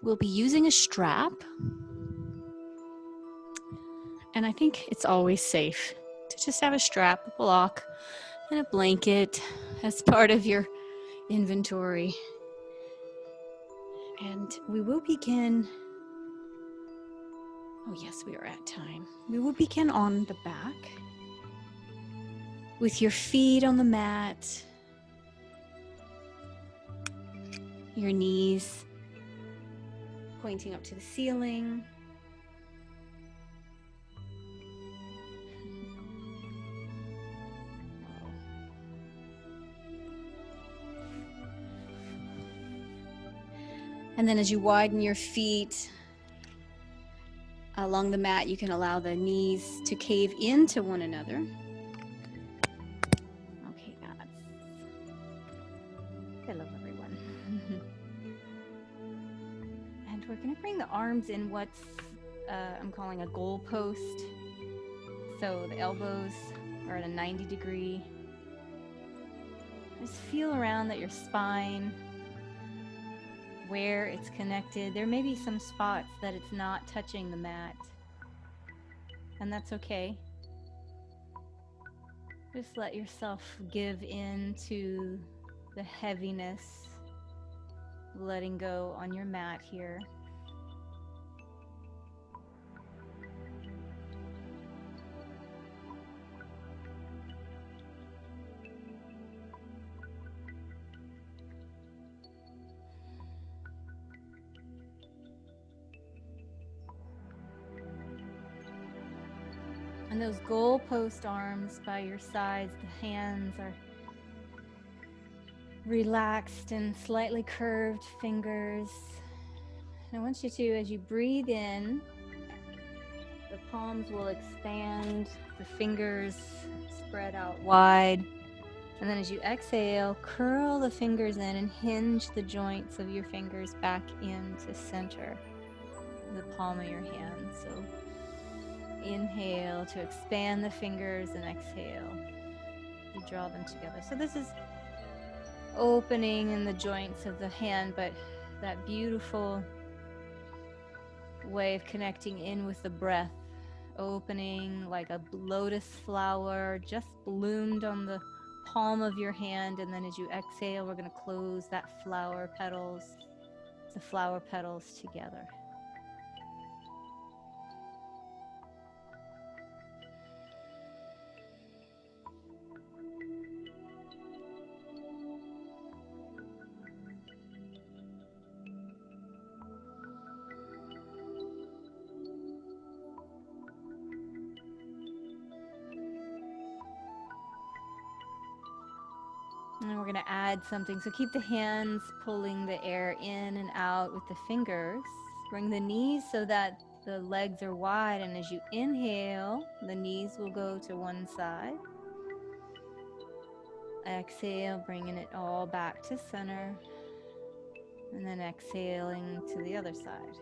we'll be using a strap. And I think it's always safe to just have a strap, a block, and a blanket as part of your inventory. And we will begin. Oh yes, we are at time. We will begin on the back with your feet on the mat, your knees pointing up to the ceiling. And then as you widen your feet along the mat, you can allow the knees to cave into one another. Okay, I love everyone. And we're going to bring the arms in what's I'm calling a goal post. So the elbows are at a 90 degree. Just feel around at your spine, where it's connected. There may be some spots that it's not touching the mat, and that's okay. Just let yourself give in to the heaviness, letting go on your mat here. And those goalpost arms by your sides, the hands are relaxed and slightly curved fingers. And I want you to, as you breathe in, the palms will expand, the fingers spread out wide. And then as you exhale, curl the fingers in and hinge the joints of your fingers back into center, the palm of your hand. So inhale to expand the fingers and exhale, you draw them together. So this is opening in the joints of the hand, but that beautiful way of connecting in with the breath, opening like a lotus flower just bloomed on the palm of your hand, and then as you exhale, we're going to close the flower petals together. And we're going to add something. So keep the hands pulling the air in and out with the fingers. Bring the knees so that the legs are wide. And as you inhale, the knees will go to one side. Exhale, bringing it all back to center. And then exhaling to the other side.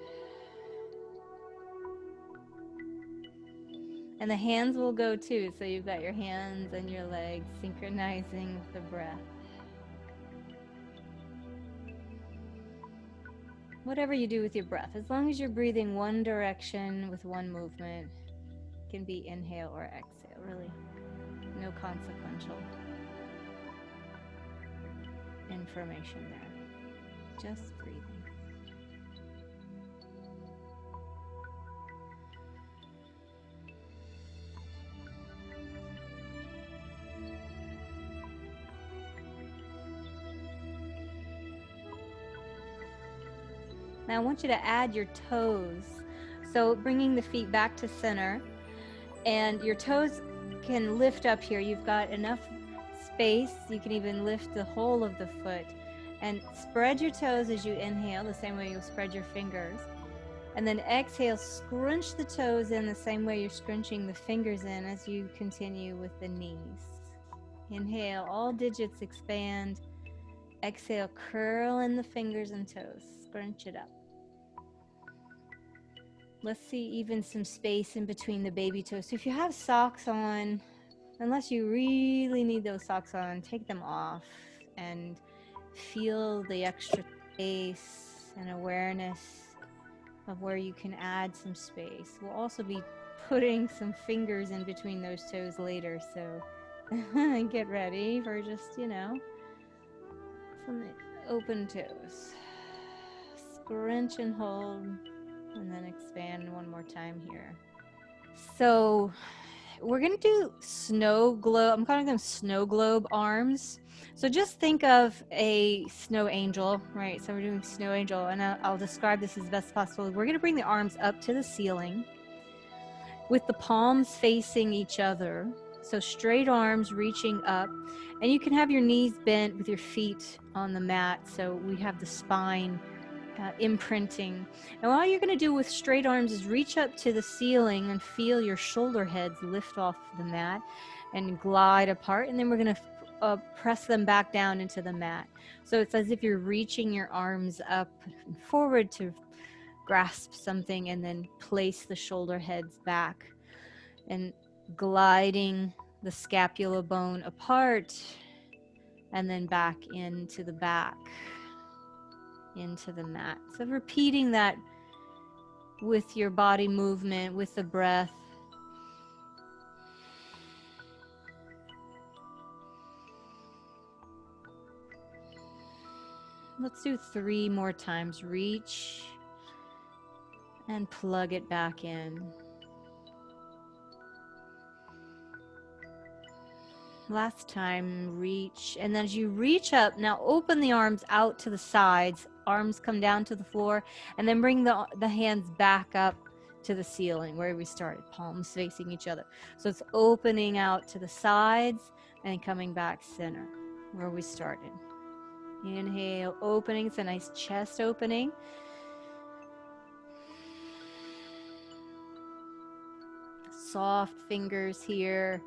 And the hands will go too. So you've got your hands and your legs synchronizing with the breath. Whatever you do with your breath, as long as you're breathing one direction with one movement, it can be inhale or exhale, really. No consequential information there. Just breathing. Now I want you to add your toes. So bringing the feet back to center, and your toes can lift up here. You've got enough space. You can even lift the whole of the foot. And spread your toes as you inhale, the same way you'll spread your fingers. And then exhale, scrunch the toes in the same way you're scrunching the fingers in as you continue with the knees. Inhale, all digits expand. Exhale, curl in the fingers and toes. Scrunch it up. Let's see even some space in between the baby toes. So if you have socks on, unless you really need those socks on, take them off and feel the extra space and awareness of where you can add some space. We'll also be putting some fingers in between those toes later, so get ready for just, some open toes. Scrunch and hold, and then expand one more time here. So we're gonna do snow globe. I'm calling them snow globe arms. So just think of a snow angel, right? So we're doing snow angel, and I'll describe this as best possible. We're gonna bring the arms up to the ceiling with the palms facing each other. So straight arms reaching up, and you can have your knees bent with your feet on the mat. So we have the spine imprinting. And all you're going to do with straight arms is reach up to the ceiling and feel your shoulder heads lift off the mat and glide apart. And then we're going to press them back down into the mat. So it's as if you're reaching your arms up and forward to grasp something, and then place the shoulder heads back and gliding the scapula bone apart and then back into the back, into the mat. So repeating that with your body movement, with the breath. Let's do 3 more times. Reach and plug it back in. Last time, reach. And then as you reach up, now open the arms out to the sides. Arms come down to the floor, and then bring the hands back up to the ceiling where we started, palms facing each other. So it's opening out to the sides and coming back center where we started. Inhale, opening. It's a nice chest opening. Soft fingers here.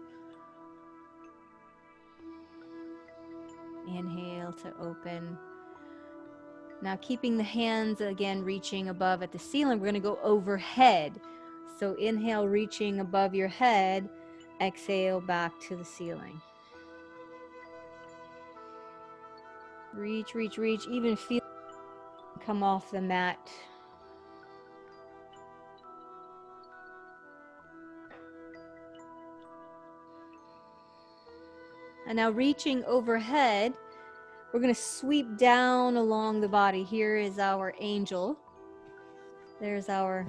Inhale to open. Now keeping the hands again reaching above at the ceiling, we're going to go overhead. So inhale, reaching above your head. Exhale, back to the ceiling. Reach, reach, reach. Even feel come off the mat. And now reaching overhead, we're going to sweep down along the body. Here is our angel. There's our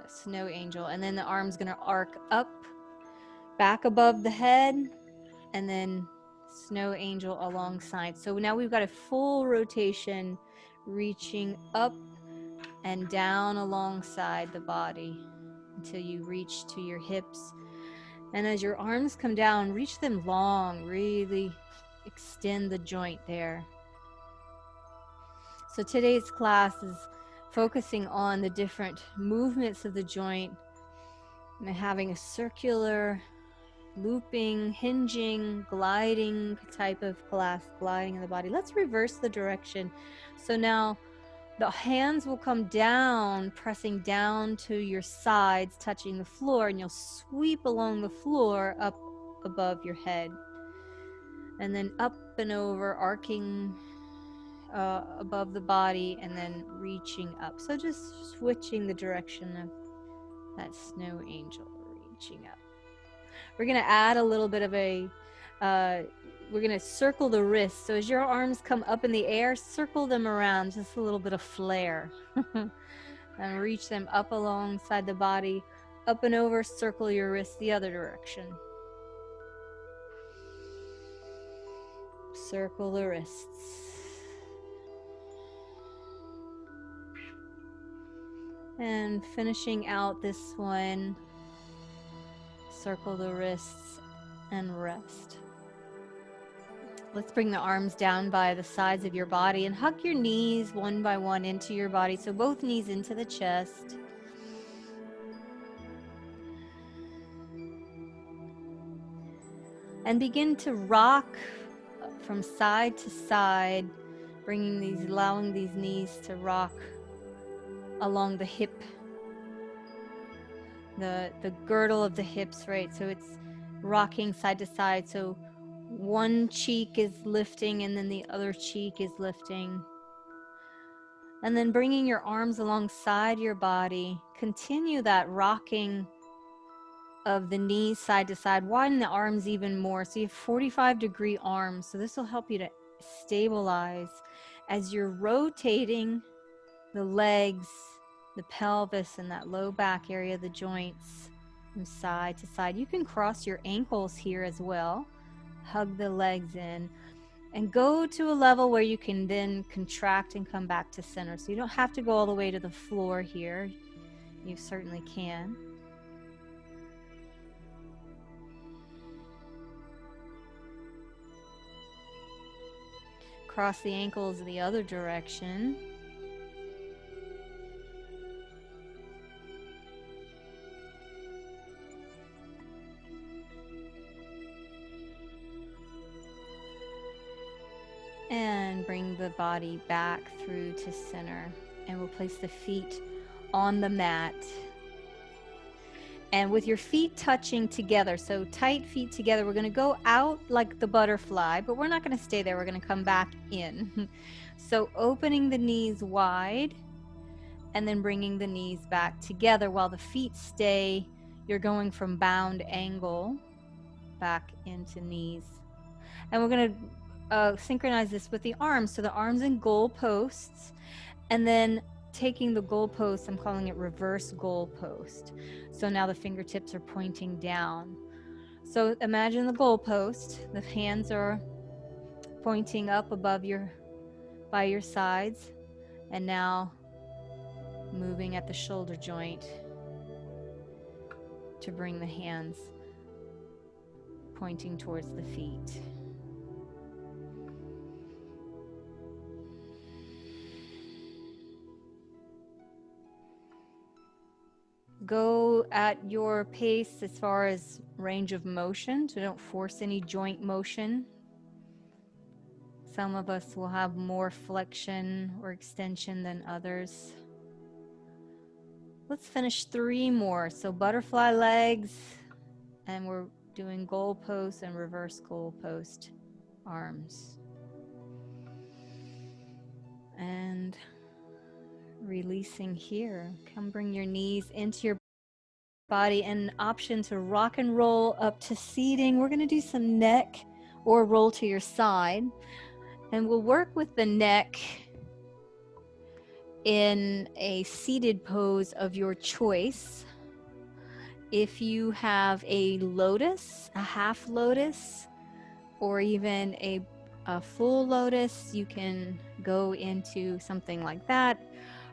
snow angel. And then the arm's going to arc up, back above the head, and then snow angel alongside. So now we've got a full rotation, reaching up and down alongside the body until you reach to your hips. And as your arms come down, reach them long, really extend the joint there. So today's class is focusing on the different movements of the joint and having a circular, looping, hinging, gliding type of class, gliding in the body. Let's reverse the direction. So now the hands will come down, pressing down to your sides, touching the floor, and you'll sweep along the floor up above your head. And then up and over, arcing above the body, and then reaching up. So just switching the direction of that snow angel, reaching up. We're going to add a little bit of we're going to circle the wrists. So as your arms come up in the air, circle them around, just a little bit of flare. And reach them up alongside the body, up and over, circle your wrists the other direction. Circle the wrists. And finishing out this one, circle the wrists and rest. Let's bring the arms down by the sides of your body and hug your knees one by one into your body. So both knees into the chest. And begin to rock from side to side, allowing these knees to rock along the hip, the girdle of the hips, right? So it's rocking side to side. So one cheek is lifting and then the other cheek is lifting. And then bringing your arms alongside your body, continue that rocking of the knees side to side. Widen the arms even more. So you have 45-degree arms. So this will help you to stabilize as you're rotating the legs, the pelvis, and that low back area, the joints from side to side. You can cross your ankles here as well. Hug the legs in and go to a level where you can then contract and come back to center. So you don't have to go all the way to the floor here. You certainly can. Cross the ankles the other direction. And bring the body back through to center. And we'll place the feet on the mat. And with your feet touching together, so tight feet together, we're going to go out like the butterfly, but we're not going to stay there. We're going to come back in. So opening the knees wide and then bringing the knees back together while the feet stay. You're going from bound angle back into knees. And we're going to synchronize this with the arms. So the arms in goal posts, and then taking the goal post, I'm calling it reverse goal post. So now the fingertips are pointing down. So imagine the goal post. The hands are pointing up above by your sides, and now moving at the shoulder joint to bring the hands pointing towards the feet. Go at your pace as far as range of motion, so don't force any joint motion. Some of us will have more flexion or extension than others. Let's finish 3 more. So butterfly legs, and we're doing goal post and reverse goal post arms. And releasing here. Come bring your knees into your body, and an option to rock and roll up to seating. We're going to do some neck or roll to your side, and we'll work with the neck in a seated pose of your choice. If you have a lotus, a half lotus, or even a full lotus, you can go into something like that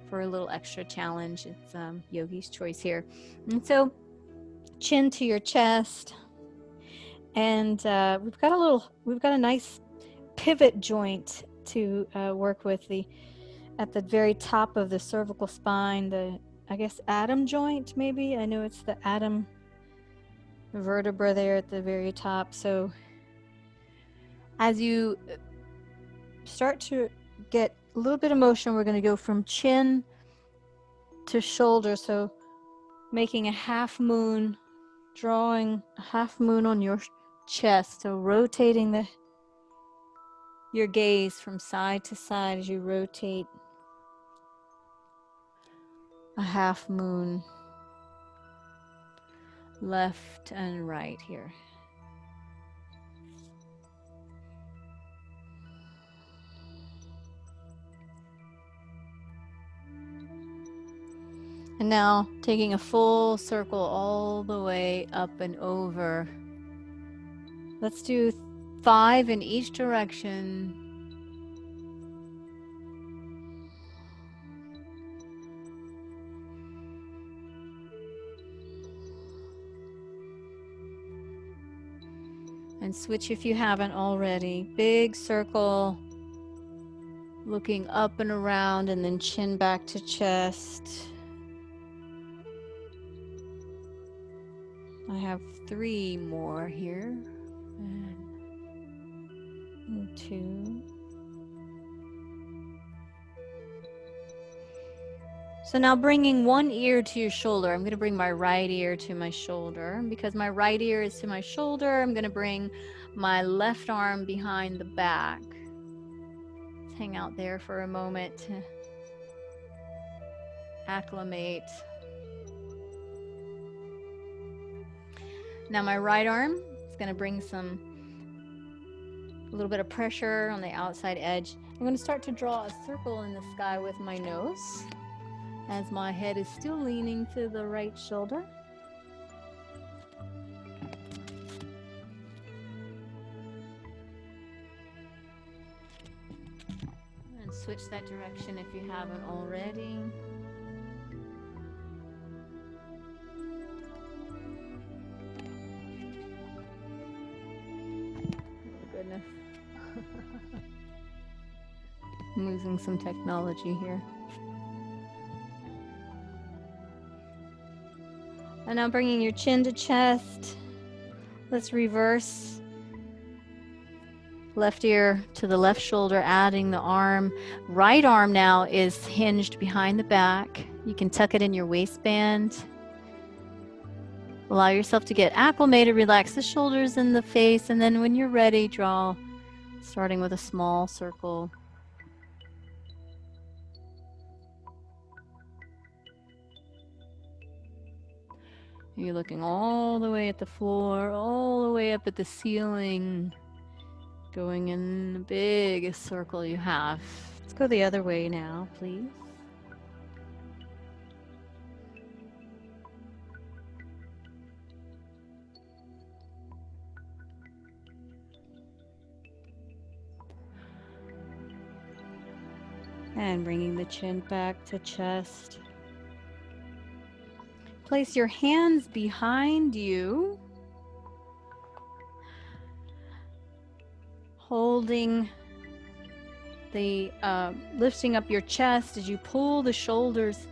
for a little extra challenge. It's yogi's choice here. And so chin to your chest, and we've got a nice pivot joint to work with at the very top of the cervical spine, the Adam joint, maybe. I know it's the Adam vertebra there at the very top. So as you start to get a little bit of motion, we're going to go from chin to shoulder. So making a half moon, drawing a half moon on your chest. So rotating your gaze from side to side as you rotate a half moon left and right here. And now taking a full circle all the way up and over. Let's do 5 in each direction. And switch if you haven't already. Big circle, looking up and around, and then chin back to chest. I have 3 more here. And 2. So now bringing one ear to your shoulder. I'm going to bring my right ear to my shoulder. Because my right ear is to my shoulder, I'm going to bring my left arm behind the back. Let's hang out there for a moment to acclimate. Now my right arm is going to bring a little bit of pressure on the outside edge. I'm going to start to draw a circle in the sky with my nose as my head is still leaning to the right shoulder. And switch that direction if you haven't already. Oh goodness. I'm losing some technology here. And now bringing your chin to chest. Let's reverse. Left ear to the left shoulder, adding the arm. Right arm now is hinged behind the back. You can tuck it in your waistband. Allow yourself to get acclimated, relax the shoulders and the face, and then when you're ready, draw, starting with a small circle. You're looking all the way at the floor, all the way up at the ceiling, going in the biggest circle you have. Let's go the other way now, please. And bringing the chin back to chest. Place your hands behind you, holding the, lifting up your chest as you pull the shoulders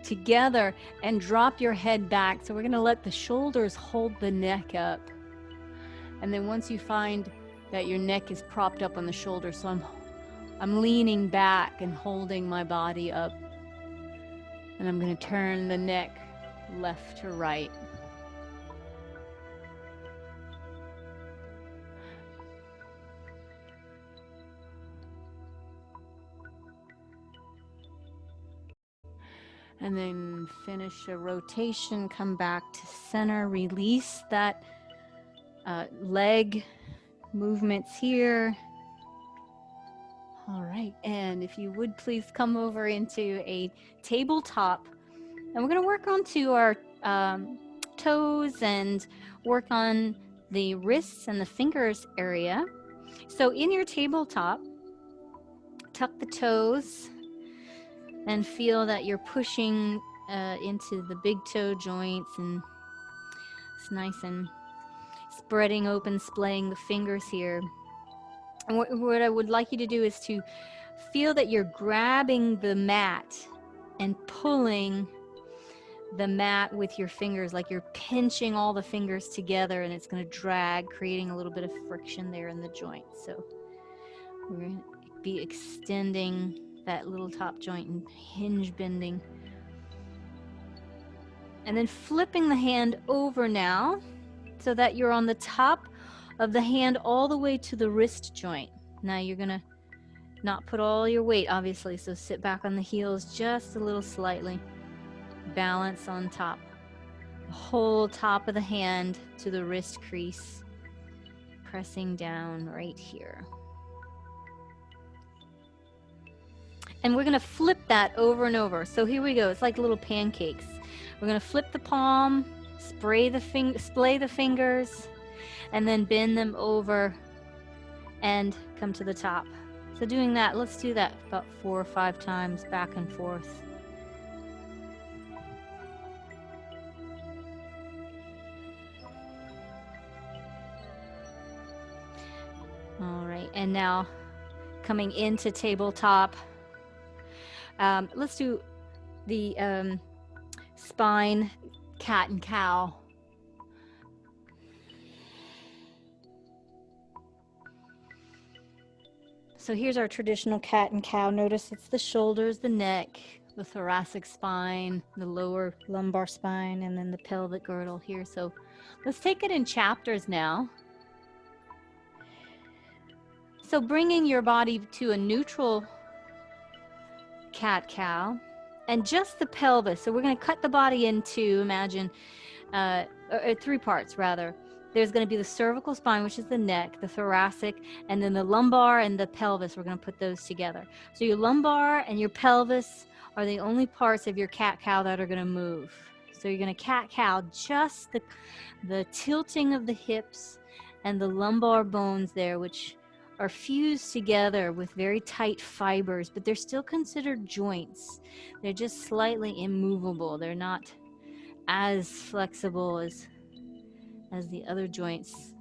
together and drop your head back. So we're going to let the shoulders hold the neck up. And then once you find that your neck is propped up on the shoulder, so I'm leaning back and holding my body up. And I'm going to turn the neck left to right. And then finish a rotation, come back to center, release that leg movements here. All right, and if you would please come over into a tabletop. And we're going to work onto our toes and work on the wrists and the fingers area. So in your tabletop, tuck the toes and feel that you're pushing into the big toe joints, and it's nice and spreading open, splaying the fingers here. And what I would like you to do is to feel that you're grabbing the mat and pulling the mat with your fingers, like you're pinching all the fingers together, and it's going to drag, creating a little bit of friction there in the joint. So we're going to be extending that little top joint and hinge bending. And then flipping the hand over now so that you're on the top of the hand all the way to the wrist joint. Now you're going to not put all your weight, obviously, so sit back on the heels just a little slightly. Balance on top. The whole top of the hand to the wrist crease. Pressing down right here. And we're going to flip that over and over. So here we go. It's like little pancakes. We're going to flip the palm, splay the fingers, and then bend them over and come to the top. So doing that, let's do that about 4 or 5 times, back and forth. All right, and now coming into tabletop, let's do the spine cat and cow. So here's our traditional cat and cow. Notice it's the shoulders, the neck, the thoracic spine, the lower lumbar spine, and then the pelvic girdle here. So let's take it in chapters now. So bringing your body to a neutral cat-cow, and just the pelvis. So we're going to cut the body into, imagine, three parts rather. There's going to be the cervical spine, which is the neck, the thoracic, and then the lumbar and the pelvis. We're going to put those together. So your lumbar and your pelvis are the only parts of your cat-cow that are going to move. So you're going to cat-cow just the tilting of the hips and the lumbar bones there, which are fused together with very tight fibers, but they're still considered joints. They're just slightly immovable. They're not as flexible as the other joints.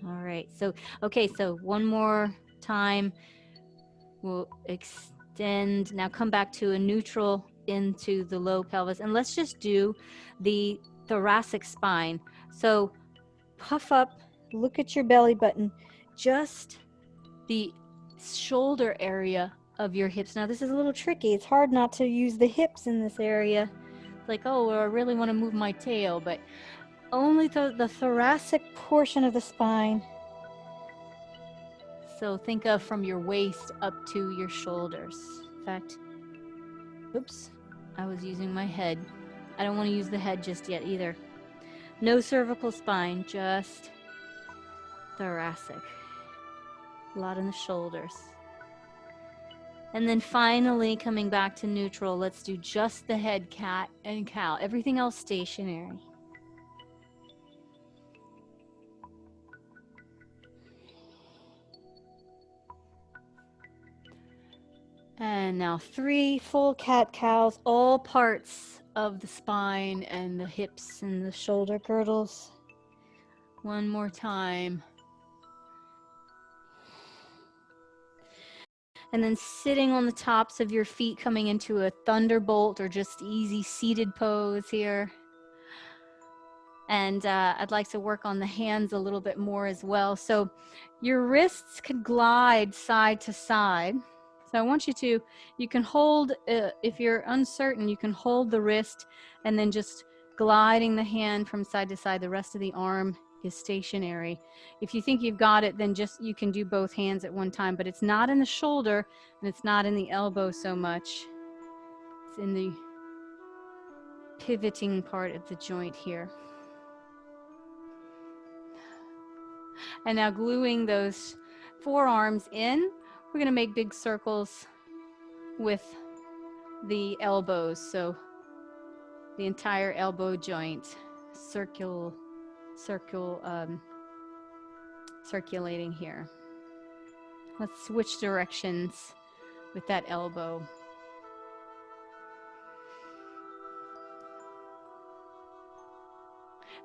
All right, so okay, so one more time. We'll extend, now come back to a neutral into the low pelvis, and let's just do the thoracic spine. So puff up, look at your belly button, just the shoulder area of your hips. Now this is a little tricky. It's hard not to use the hips in this area. It's like, oh, well, I really want to move my tail, but only the thoracic portion of the spine. So think of from your waist up to your shoulders. In fact, oops, I was using my head. I don't want to use the head just yet either. No cervical spine, just thoracic. A lot in the shoulders. And then finally, coming back to neutral, let's do just the head, cat and cow. Everything else stationary. And now 3 full cat-cows, all parts of the spine and the hips and the shoulder girdles. One more time. And then sitting on the tops of your feet, coming into a thunderbolt or just easy seated pose here. And I'd like to work on the hands a little bit more as well. So your wrists could glide side to side. So I want you can hold, if you're uncertain, you can hold the wrist and then just gliding the hand from side to side. The rest of the arm is stationary. If you think you've got it, then just, you can do both hands at one time, but it's not in the shoulder and it's not in the elbow so much. It's in the pivoting part of the joint here. And now gluing those forearms in, we're going to make big circles with the elbows. So the entire elbow joint, circulating here. Let's switch directions with that elbow.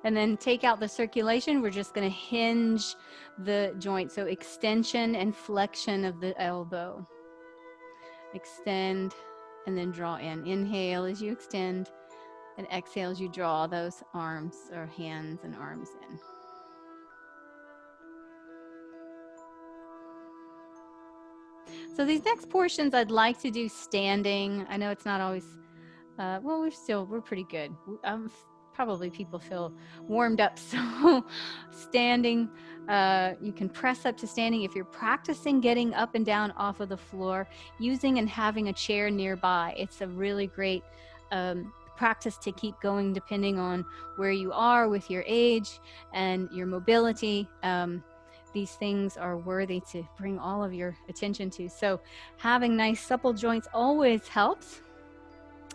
And then take out the circulation. We're just going to hinge the joint. So extension and flexion of the elbow. Extend and then draw in. Inhale as you extend, and exhale as you draw those arms or hands and arms in. So these next portions I'd like to do standing. I know it's not always, well, we're pretty good. Probably people feel warmed up, so standing, you can press up to standing. If you're practicing getting up and down off of the floor, using and having a chair nearby, it's a really great practice to keep going depending on where you are with your age and your mobility. These things are worthy to bring all of your attention to. So having nice supple joints always helps.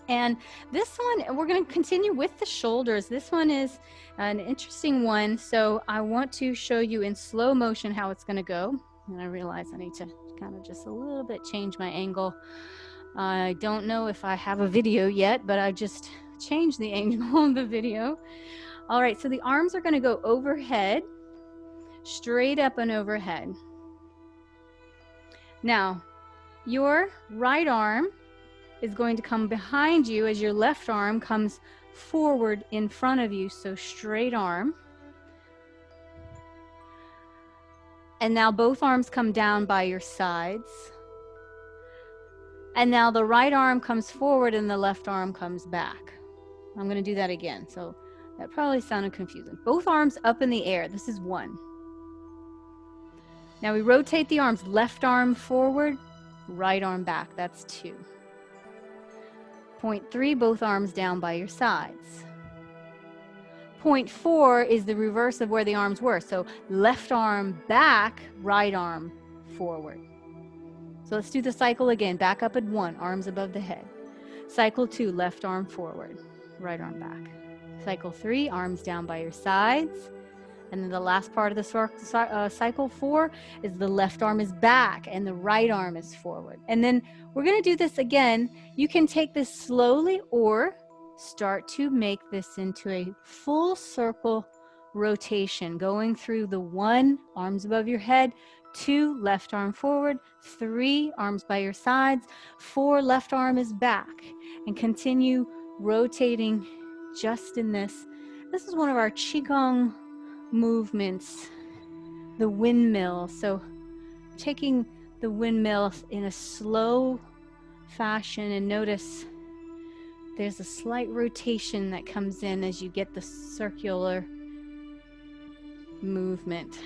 And this one, we're going to continue with the shoulders. This one is an interesting one. So I want to show you in slow motion how it's going to go. And I realize I need to kind of just a little bit change my angle. I don't know if I have a video yet, but I just changed the angle of the video. All right, so the arms are going to go overhead, straight up and overhead. Now, your right arm is going to come behind you as your left arm comes forward in front of you. So straight arm. And now both arms come down by your sides. And now the right arm comes forward and the left arm comes back. I'm going to do that again. So that probably sounded confusing. Both arms up in the air. This is 1. Now we rotate the arms. Left arm forward, right arm back, that's 2. Point 3, both arms down by your sides. Point 4 is the reverse of where the arms were. So left arm back, right arm forward. So let's do the cycle again. Back up at 1, arms above the head. Cycle 2, left arm forward, right arm back. Cycle 3, arms down by your sides. And then the last part of the cycle 4 is the left arm is back and the right arm is forward. And then we're going to do this again. You can take this slowly or start to make this into a full circle rotation, going through the 1, arms above your head, 2, left arm forward, 3, arms by your sides, 4, left arm is back, and continue rotating just in this. This is one of our Qigong movements, the windmill. So taking the windmill in a slow fashion, and notice there's a slight rotation that comes in as you get the circular movement.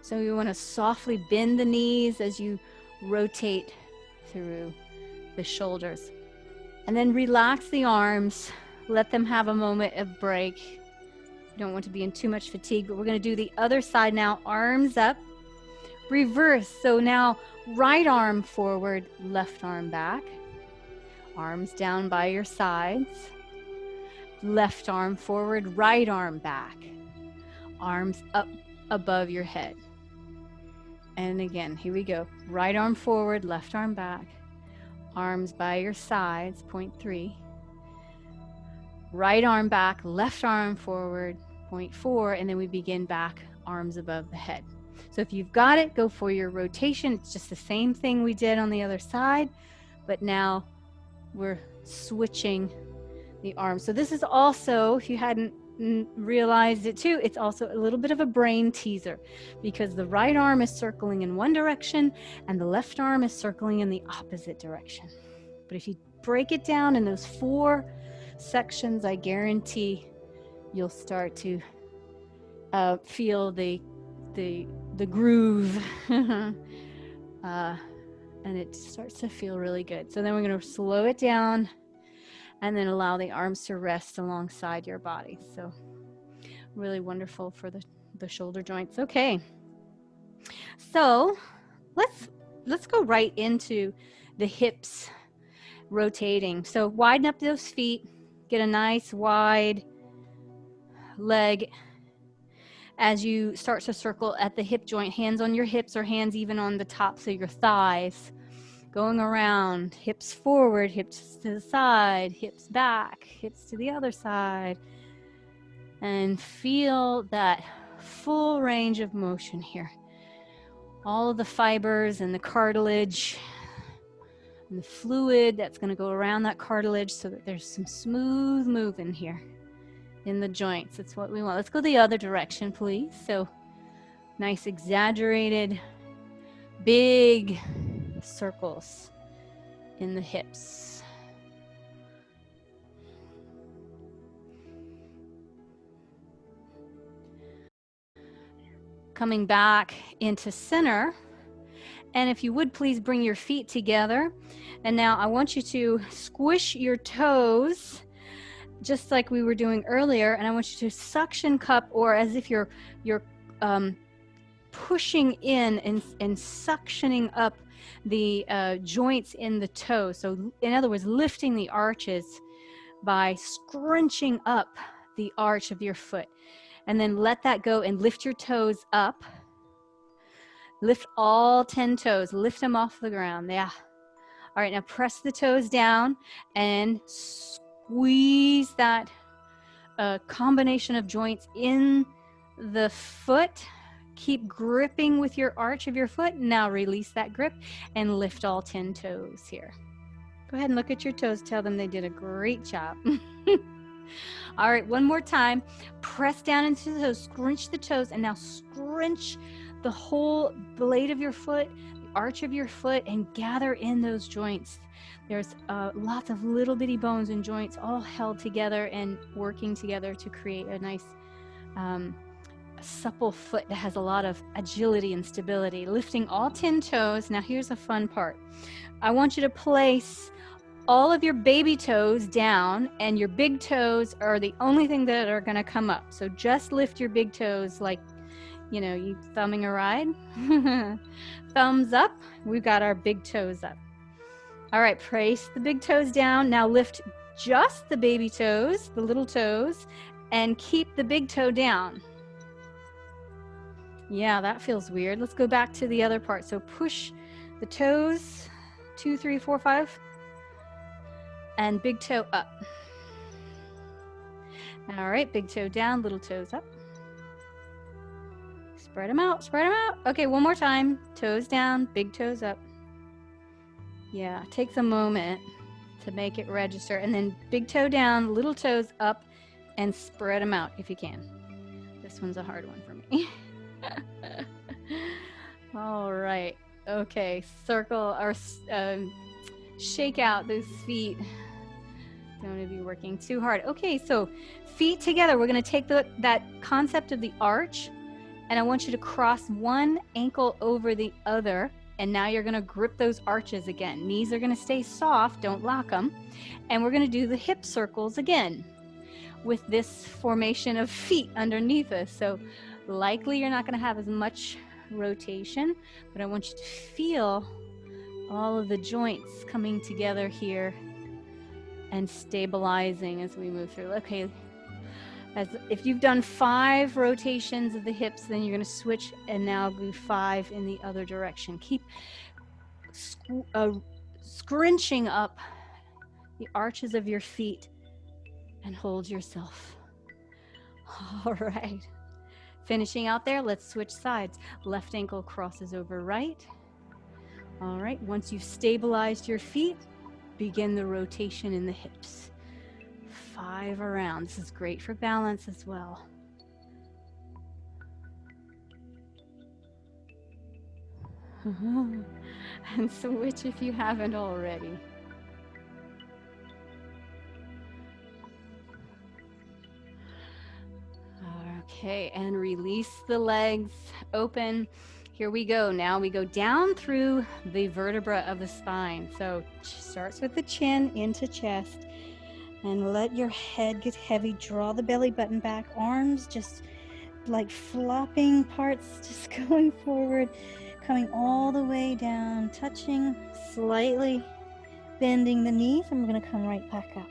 So you want to softly bend the knees as you rotate through the shoulders. And then relax the arms, let them have a moment of break. You don't want to be in too much fatigue, but we're going to do the other side now. Arms up, reverse. So now right arm forward, left arm back. Arms down by your sides. Left arm forward, right arm back. Arms up above your head. And again, here we go. Right arm forward, left arm back. Arms by your sides, point 3. Right arm back, left arm forward, point 4, and then we begin back, arms above the head. So if you've got it, go for your rotation. It's just the same thing we did on the other side, but now we're switching the arms. So this is also, if you hadn't realized it too, it's also a little bit of a brain teaser, because the right arm is circling in one direction and the left arm is circling in the opposite direction. But if you break it down in those 4 sections, I guarantee you'll start to feel the groove and it starts to feel really good. So then we're going to slow it down and then allow the arms to rest alongside your body. So really wonderful for the shoulder joints. Okay, so let's go right into the hips rotating. So widen up those feet, get a nice wide leg as you start to circle at the hip joint, hands on your hips or hands even on the tops of your thighs. Going around, hips forward, hips to the side, hips back, hips to the other side. And feel that full range of motion here. All of the fibers and the cartilage and the fluid that's going to go around that cartilage so that there's some smooth movement here in the joints. That's what we want. Let's go the other direction, please. So nice exaggerated, big circles in the hips. Coming back into center. And if you would, please bring your feet together. And now I want you to squish your toes just like we were doing earlier. And I want you to suction cup, or as if you're pushing in and suctioning up the joints in the toes. So in other words, lifting the arches by scrunching up the arch of your foot. And then let that go and lift your toes up. Lift all 10 toes. Lift them off the ground. Yeah. All right, now press the toes down and squeeze that combination of joints in the foot. Keep gripping with your arch of your foot. Now release that grip and lift all 10 toes here. Go ahead and look at your toes. Tell them they did a great job. All right, one more time. Press down into the toes, scrunch the toes, and now scrunch the whole blade of your foot, the arch of your foot, and gather in those joints. There's lots of little bitty bones and joints all held together and working together to create a nice supple foot that has a lot of agility and stability. Lifting all 10 toes. Now here's the fun part. I want you to place all of your baby toes down, and your big toes are the only thing that are going to come up. So just lift your big toes like, you know, you thumbing a ride. Thumbs up. We've got our big toes up. All right, place the big toes down. Now lift just the baby toes, the little toes, and keep the big toe down. Yeah, that feels weird. Let's go back to the other part. So push the toes, 2, 3, 4, 5, and big toe up. All right, big toe down, little toes up. Spread them out, spread them out. Okay, one more time. Toes down, big toes up. Yeah, takes a moment to make it register. And then big toe down, little toes up, and spread them out if you can. This one's a hard one for me. All right. Okay, circle or shake out those feet. Don't want to be working too hard. Okay, so feet together. We're going to take that concept of the arch, and I want you to cross one ankle over the other. And now you're going to grip those arches again. Knees are going to stay soft. Don't lock them. And we're going to do the hip circles again with this formation of feet underneath us. So likely you're not going to have as much rotation, but I want you to feel all of the joints coming together here and stabilizing as we move through. Okay, if you've done 5 rotations of the hips, then you're going to switch and now do 5 in the other direction. Keep scrunching up the arches of your feet and hold yourself. All right. Finishing out there, let's switch sides. Left ankle crosses over right. All right, once you've stabilized your feet, begin the rotation in the hips. 5 around. This is great for balance as well. And switch if you haven't already. Okay, and release the legs, open. Here we go. Now we go down through the vertebra of the spine. So starts with the chin into chest. And let your head get heavy. Draw the belly button back. Arms just like flopping parts, just going forward, coming all the way down, touching, slightly bending the knees, and we're going to come right back up.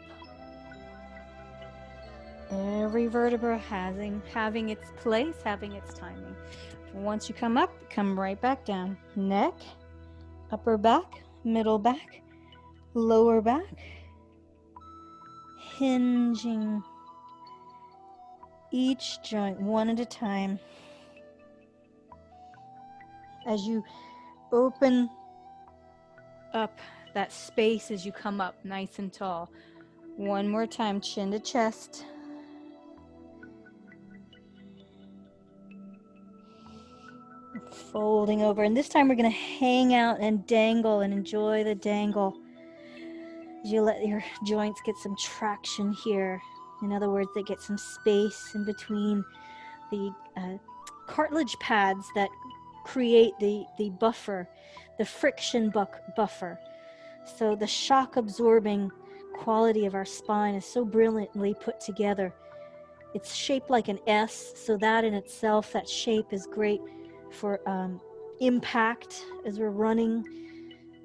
Every vertebra having its place, having its timing. Once you come up, come right back down. Neck, upper back, middle back, lower back. Hinging each joint one at a time. As you open up that space as you come up nice and tall. One more time, chin to chest. Folding over, and this time we're going to hang out and dangle and enjoy the dangle. You let your joints get some traction here. In other words, they get some space in between the cartilage pads that create the buffer, the friction buffer. So the shock absorbing quality of our spine is so brilliantly put together. It's shaped like an S, so that in itself, that shape is great for impact as we're running.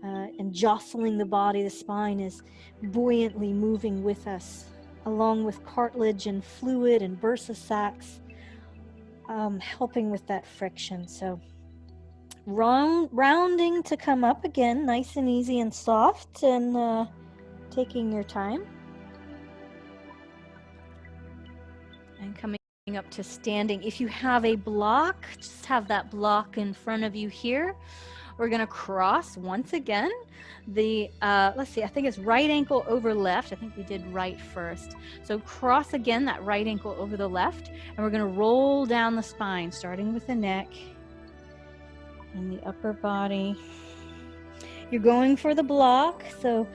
And jostling the body. The spine is buoyantly moving with us, along with cartilage and fluid and bursa sacs, helping with that friction. So rounding to come up again, nice and easy and soft, and taking your time. And coming up to standing. If you have a block, just have that block in front of you here. We're going to cross once again the, let's see, I think it's right ankle over left. I think we did right first. So cross again that right ankle over the left, and we're going to roll down the spine, starting with the neck and the upper body. You're going for the block. So,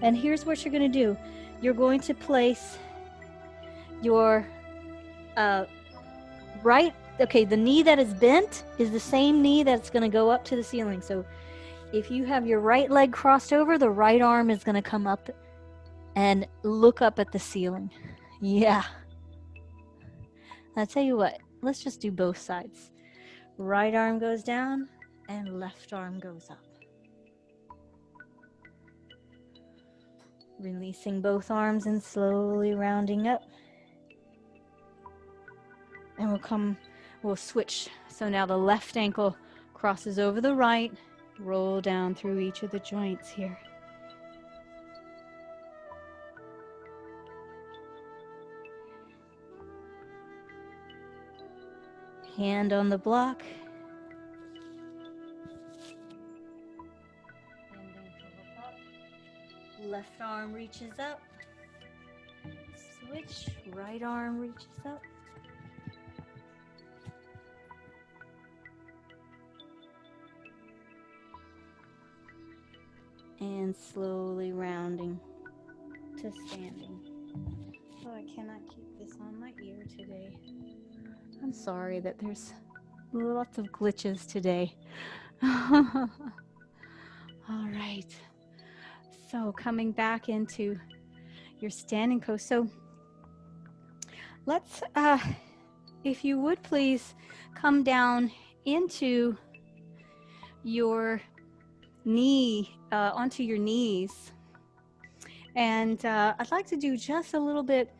and here's what you're going to do. You're going to place your right okay, the knee that is bent is the same knee that's going to go up to the ceiling. So if you have your right leg crossed over, the right arm is going to come up and look up at the ceiling. Yeah. I'll tell you what, let's just do both sides. Right arm goes down and left arm goes up. Releasing both arms and slowly rounding up. And we'll switch. So now the left ankle crosses over the right, roll down through each of the joints here. Hand on the block. Left arm reaches up. Switch. Right arm reaches up. And slowly rounding to standing. Oh, I cannot keep this on my ear today. I'm sorry that there's lots of glitches today. All right. So coming back into your standing pose. So let's, if you would please come down into your knee, onto your knees. And I'd like to do just a little bit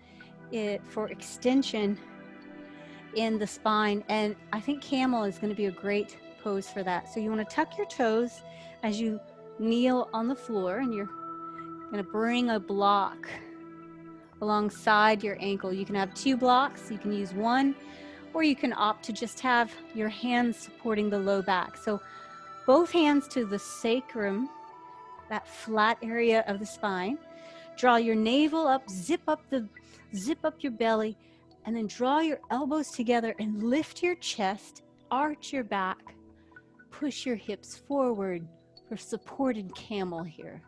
for extension in the spine. And I think camel is going to be a great pose for that. So you want to tuck your toes as you kneel on the floor, and you're going to bring a block alongside your ankle. You can have 2 blocks, you can use 1, or you can opt to just have your hands supporting the low back. So both hands to the sacrum, that flat area of the spine. Draw your navel up, zip up your belly, and then draw your elbows together and lift your chest, arch your back, push your hips forward for supported camel here.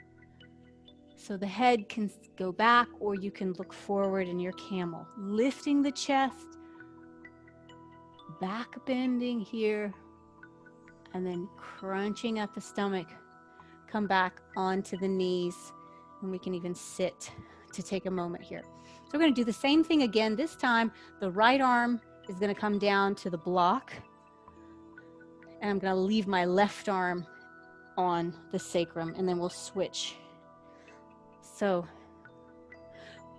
So the head can go back, or you can look forward in your camel. Lifting the chest, back bending here, and then crunching at the stomach. Come back onto the knees, and we can even sit to take a moment here. So we're going to do the same thing again. This time, the right arm is going to come down to the block, and I'm going to leave my left arm on the sacrum, and then we'll switch. So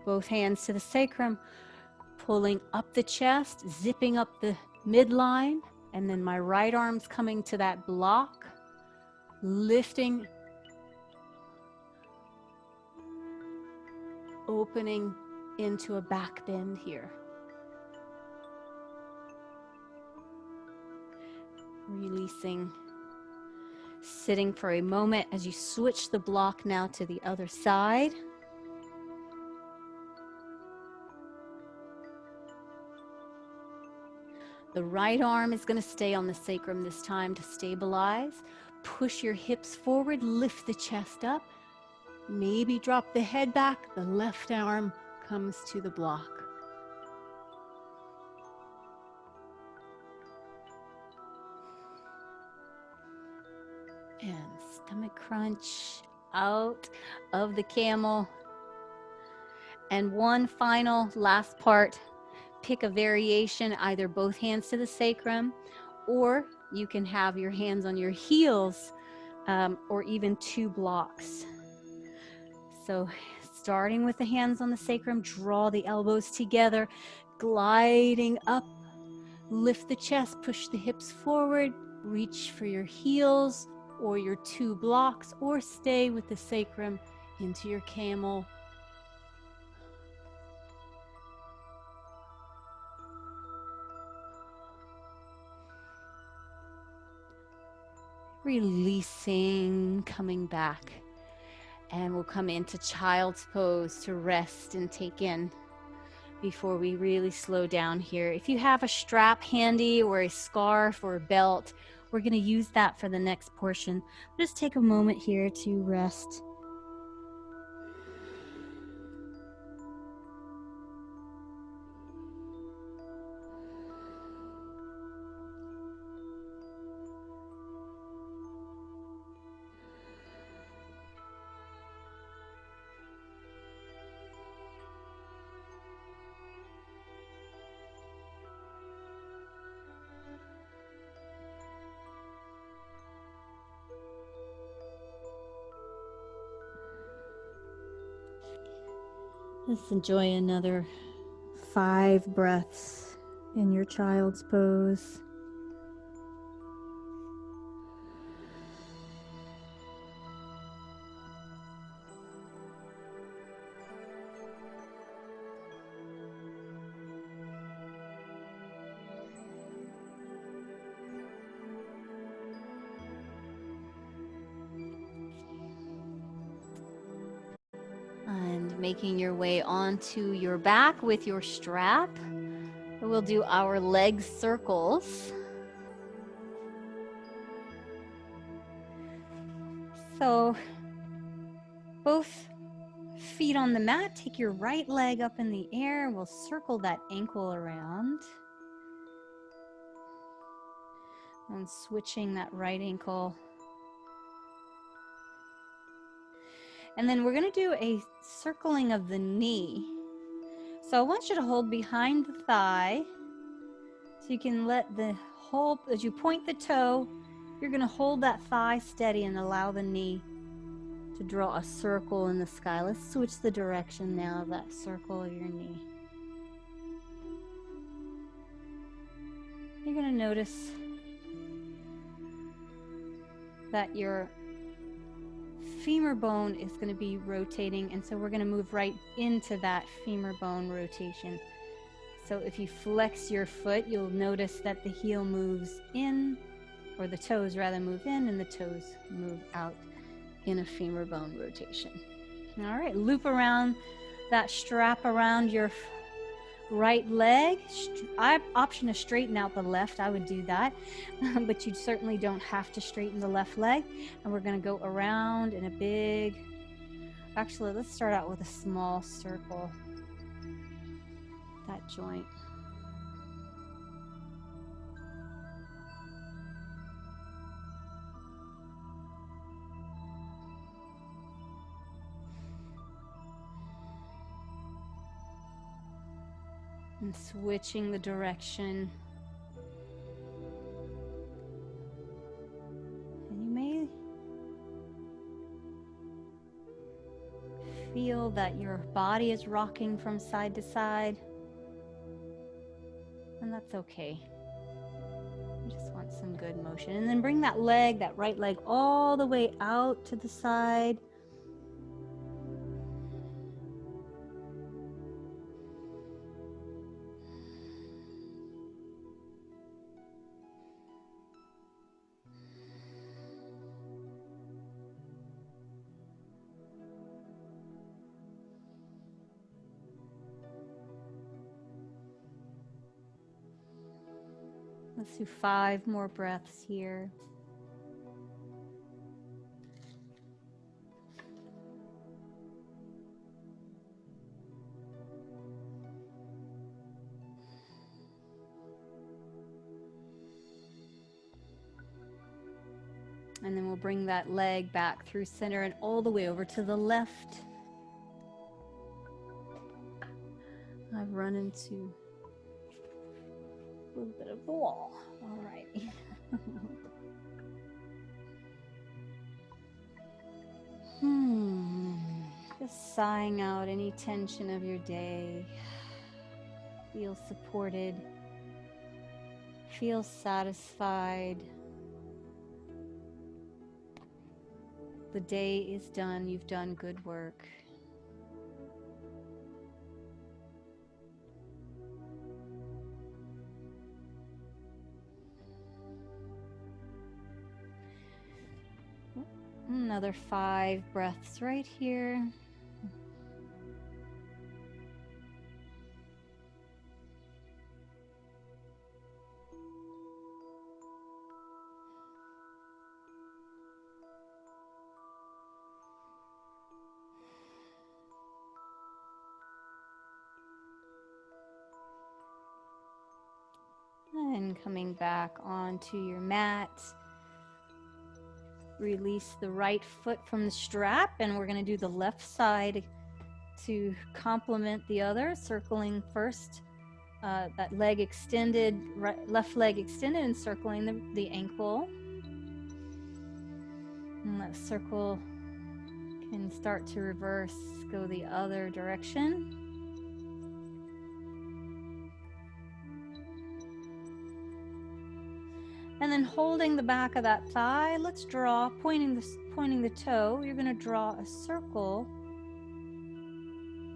both hands to the sacrum, pulling up the chest, zipping up the midline, and then my right arm's coming to that block, lifting, opening into a back bend here. Releasing, sitting for a moment as you switch the block now to the other side. The right arm is going to stay on the sacrum this time to stabilize. Push your hips forward, lift the chest up. Maybe drop the head back. The left arm comes to the block. And stomach crunch out of the camel. And one final last part. Pick a variation, either both hands to the sacrum, or you can have your hands on your heels, or even 2 blocks. So starting with the hands on the sacrum, draw the elbows together, gliding up, lift the chest, push the hips forward, reach for your heels or your 2 blocks, or stay with the sacrum into your camel. Releasing, coming back. And we'll come into child's pose to rest and take in before we really slow down here. If you have a strap handy or a scarf or a belt, we're going to use that for the next portion. Just take a moment here to rest. Let's enjoy another 5 breaths in your child's pose. And making your way onto your back with your strap. We'll do our leg circles. So both feet on the mat, take your right leg up in the air. We'll circle that ankle around. And switching that right ankle. And then we're going to do a circling of the knee. So I want you to hold behind the thigh. So you can let the whole, as you point the toe, you're going to hold that thigh steady and allow the knee to draw a circle in the sky. Let's switch the direction now of that circle of your knee. You're going to notice that your femur bone is going to be rotating, and so we're going to move right into that femur bone rotation. So if you flex your foot, you'll notice that the heel moves in, or the toes rather move in, and the toes move out in a femur bone rotation. All right, loop around that strap around your right leg. I option to straighten out the left. I would do that, but you certainly don't have to straighten the left leg. And we're going to go around in a big, actually let's start out with a small circle, that joint. And switching the direction. And you may feel that your body is rocking from side to side. And that's okay. You just want some good motion. And then bring that leg, that right leg, all the way out to the side. Let's do 5 more breaths here. And then we'll bring that leg back through center and all the way over to the left. I've run into a little bit of the wall. All right. Just sighing out any tension of your day. Feel supported. Feel satisfied. The day is done. You've done good work. Another 5 breaths right here. And coming back onto your mat. Release the right foot from the strap, and we're going to do the left side to complement the other, circling first that leg extended, left leg extended, and circling the ankle. And that circle Can start to reverse, go the other direction. And then holding the back of that thigh, let's draw, pointing the toe, you're going to draw a circle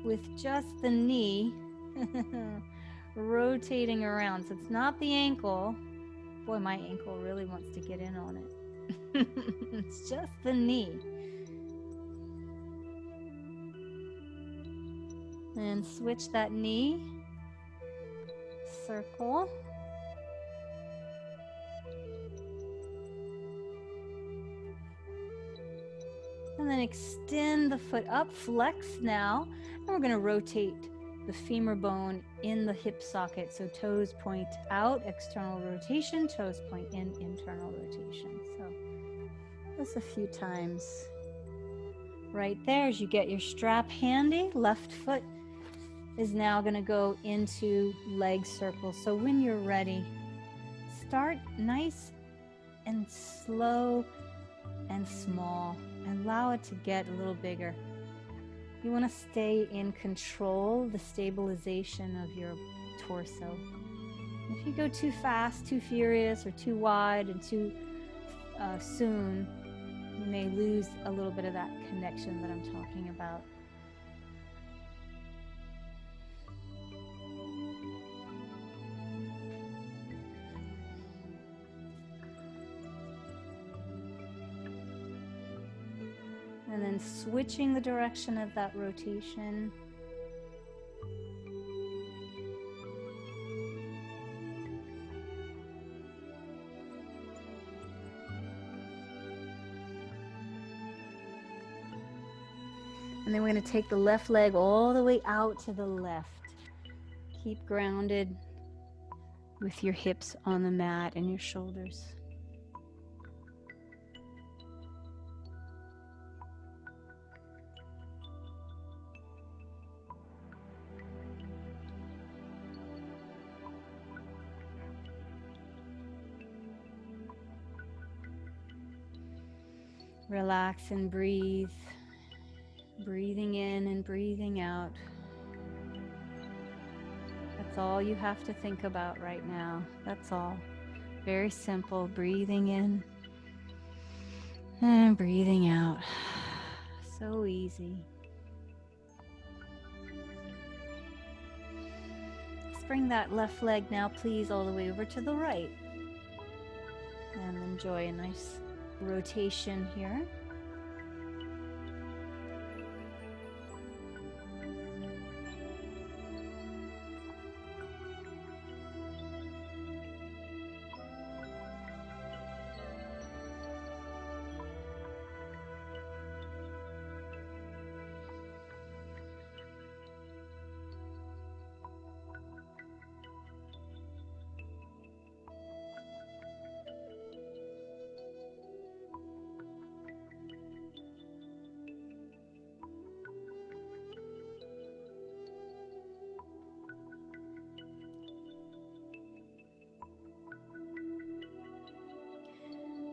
with just the knee rotating around. So it's not the ankle. Boy, my ankle really wants to get in on it. It's just the knee. And switch that knee, circle. And then extend the foot up, flex now. And we're going to rotate the femur bone in the hip socket. So toes point out, external rotation, toes point in, internal rotation. So just a few times. Right there, as you get your strap handy, left foot is now going to go into leg circles. So when you're ready, start nice and slow and small, and allow it to get a little bigger. You want to stay in control, the stabilization of your torso. If you go too fast, too furious, or too wide and too soon, you may lose a little bit of that connection that I'm talking about. And then switching the direction of that rotation. And then we're going to take the left leg all the way out to the left. Keep grounded with your hips on the mat and your shoulders. Relax and breathe. Breathing in and breathing out. That's all you have to think about right now. That's all. Very simple. Breathing in and breathing out. So easy. Let's bring that left leg now, please, all the way over to the right. And enjoy a nice rotation here.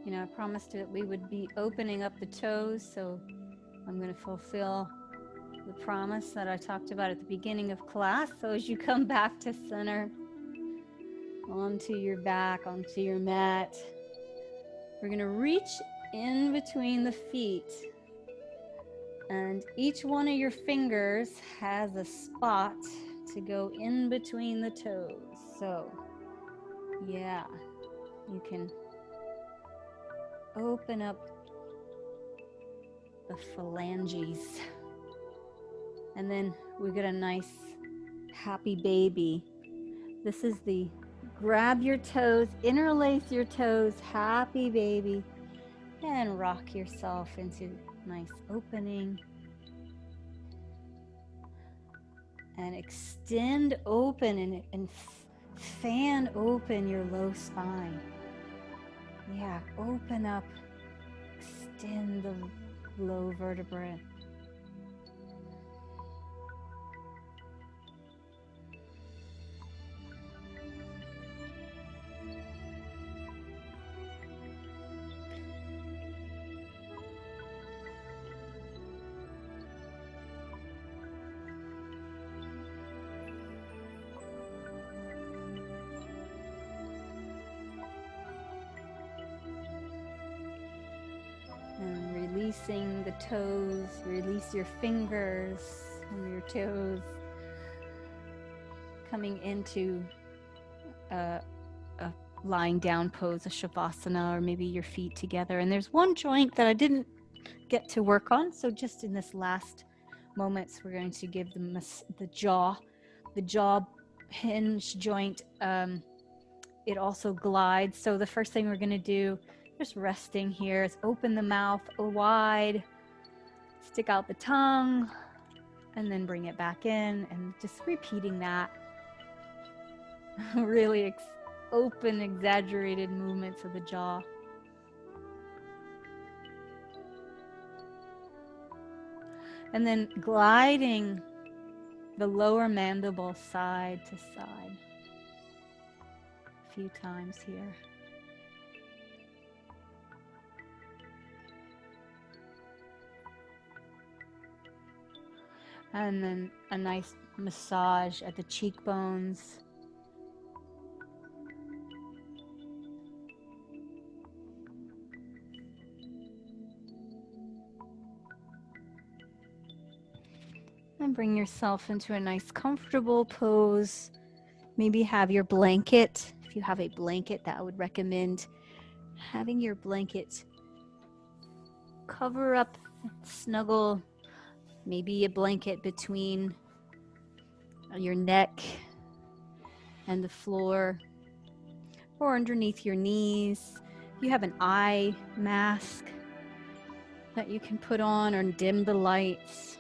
You know, I promised that we would be opening up the toes, so I'm going to fulfill the promise that I talked about at the beginning of class. So as you come back to center, onto your back, onto your mat, we're going to reach in between the feet, and each one of your fingers has a spot to go in between the toes. So, yeah, you can open up the phalanges, and then we get a nice happy baby. This is the grab your toes, interlace your toes, happy baby, and rock yourself into nice opening, and extend open and fan open your low spine. Yeah, open up, extend the low vertebrae. releasing the toes, release your fingers from your toes, coming into a lying down pose, a shavasana, or maybe your feet together. And there's one joint that I didn't get to work on, so just in this last moments we're going to give the jaw hinge joint. It also glides, so the first thing we're going to do, just resting here, is open the mouth wide, stick out the tongue, and then bring it back in, and just repeating that. Really open, exaggerated movements of the jaw. And then gliding the lower mandible side to side. A few times here. And then a nice massage at the cheekbones. And bring yourself into a nice comfortable pose. Maybe have your blanket. If you have a blanket, that I would recommend having your blanket cover up, snuggle, maybe a blanket between your neck and the floor, or underneath your knees. You have an eye mask that you can put on, or dim the lights.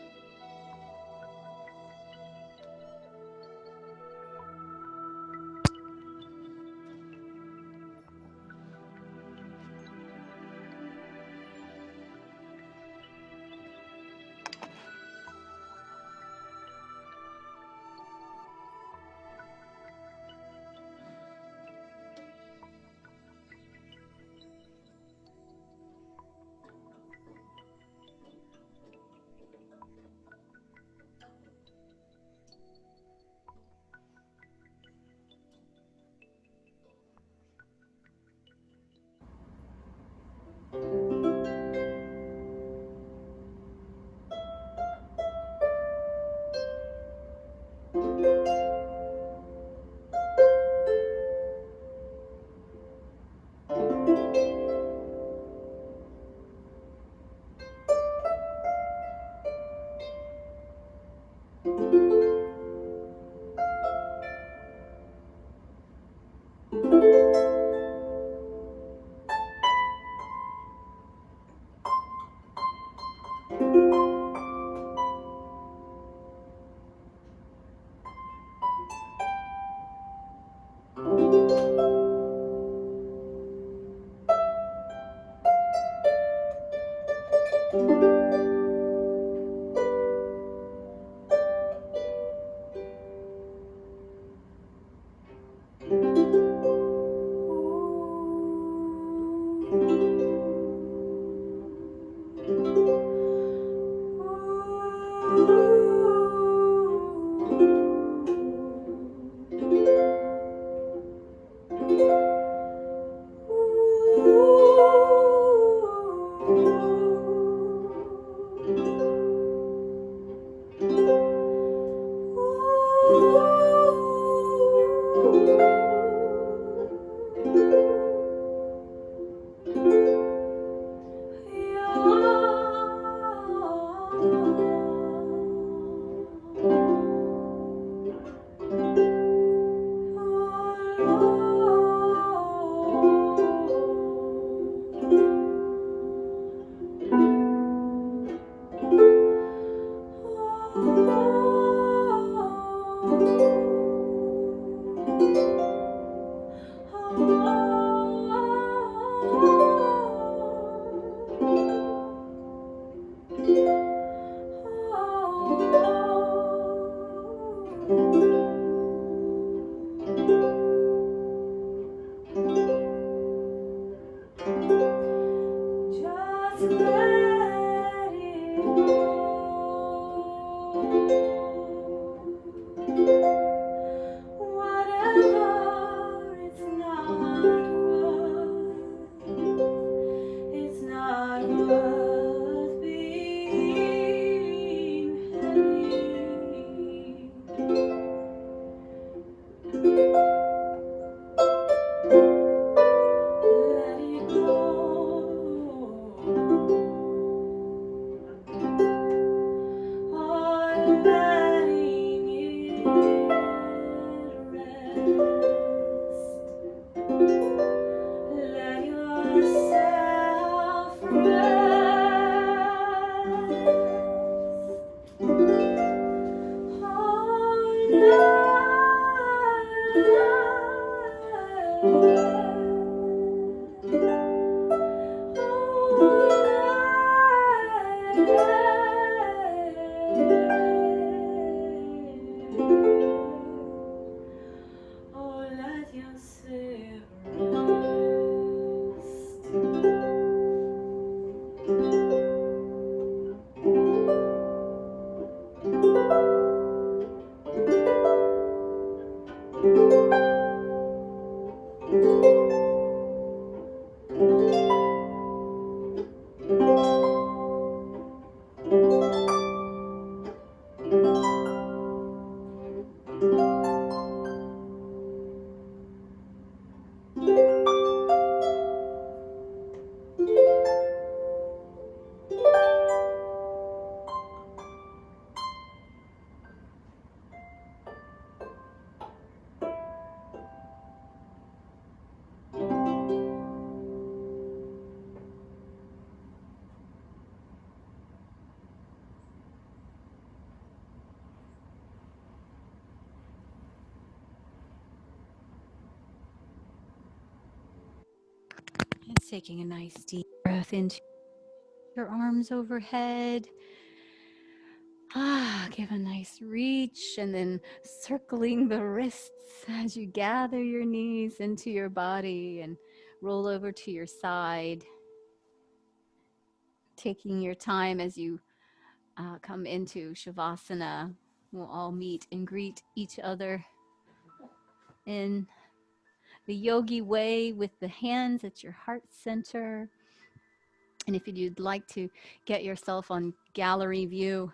Taking a nice deep breath into your arms overhead. Give a nice reach and then circling the wrists as you gather your knees into your body and roll over to your side. Taking your time as you come into Shavasana. We'll all meet and greet each other in the yogi way with the hands at your heart center. And if you'd like to get yourself on gallery view,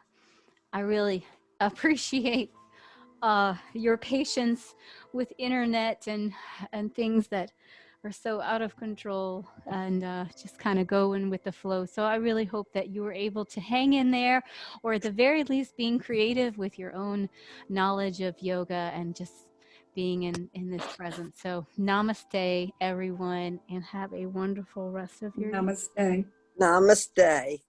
I really appreciate your patience with internet and things that are so out of control and just kind of going with the flow. So I really hope that you were able to hang in there, or at the very least being creative with your own knowledge of yoga and just being in this presence. So namaste, everyone, and have a wonderful rest of your day. Namaste. Namaste.